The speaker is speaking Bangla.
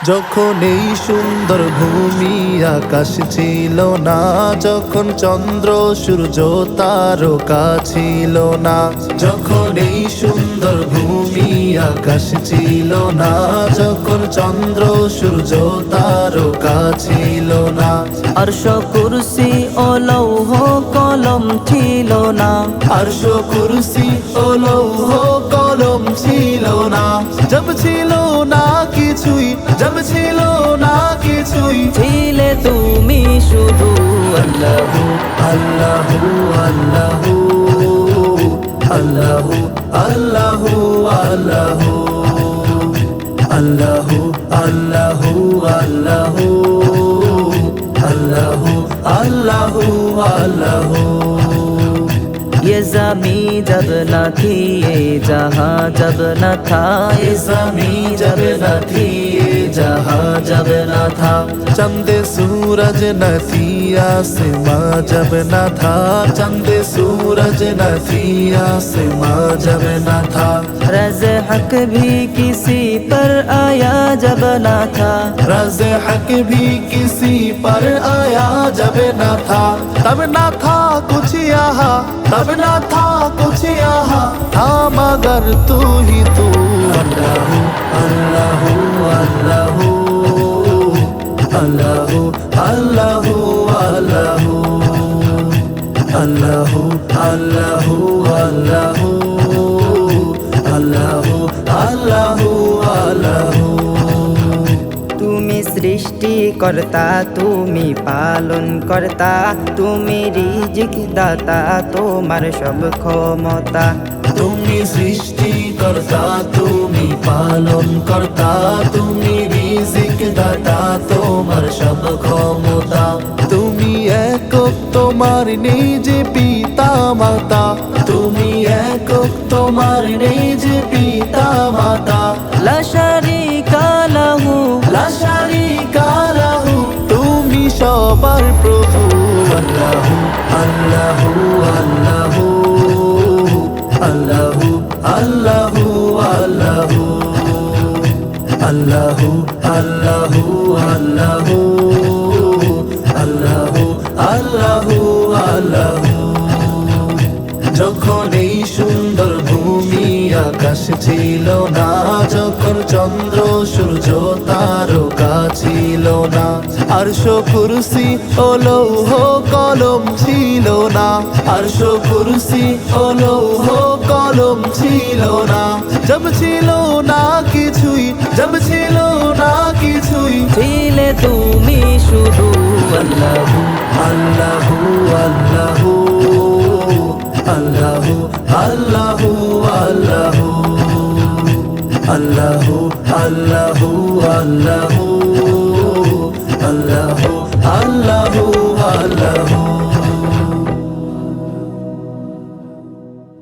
যখন এই সুন্দর ভূমি আকাশ ছিল না, যখন চন্দ্র সূর্য তারকা ছিল না, যখন এই সুন্দর ভূমি আকাশ ছিল না, যখন চন্দ্র সূর্য তারকা ছিল না, আরশ কুরসি ও লৌহ কলম ছিল না, আরশ কুরসি ও লৌহ কলম ছিল না, জব ছিল না কিছুই, জব ছিল না কিছুই, ছিলে তুমি শুধু আল্লাহু আল্লাহু আল্লাহু আল্লাহু আল্লাহু আল্লাহু আল্লাহু আল্লাহু আল্লাহু আল্লাহু আল্লাহু আল্লাহু। ये ज़मीं जब न थी ये जहां जब न था, ये ज़मीं जब न थी ये जहां जब न था, चंद सूरज न थी आसमां जब न था, चंद सूरज न थी आसमां जब न था, रज़ हक भी किसी पर आया जब न था, रज़ हक भी किसी पर आया जब न था, तब न था कुछ यहाँ, तब न था कुछ यहाँ, था मगर तू ही तू। अल्लाहू अल्लाहू अल्लाहू अल्लाहू अल्लाहू अल्लाहू अल्लाहू अल्लाहू अल्लाहू अल्लाहू अल्लाहू। তুমি সৃষ্টিকর্তা তুমি পালন কর্তা, তুমি রিজিক দাতা তোমার সব ক্ষমতা, তুমি সৃষ্টিকর্তা তুমি পালন কর্তা, তুমি রিজিক দাতা তোমার সব ক্ষমতা, তুমি একক তোমার নেই যে পিতা মাতা, তুমি একক তোমার নেই যে পিতা মাতা, লা শারীকা লাহু লা শারীকা লাহু, তুমি সবার প্রভু। আল্লাহু আল্লাহু আল্লাহু আল্লাহু আল্লাহু আল্লাহু আল্লাহু আল্লাহু আল্লাহু আল্লাহু আল্লাহু। যখন এই সুন্দর ভূমি আকাশ ছিল না, যখন চন্দ্র সূর্য তারকা ছিল না, আরশ কুরসি ও লৌহ কলম ছিল না, আরশ কুরসি ও লৌহ কলম ছিল না, জব ছিল না কিছুই, জব ছিল না কিছুই, ছিলে তুমি শুধু আল্লাহু আল্লাহু আল্লাহু আল্লাহু আল্লাহু আল্লাহু আল্লাহু আল্লাহু আল্লাহু আল্লাহু আল্লাহু।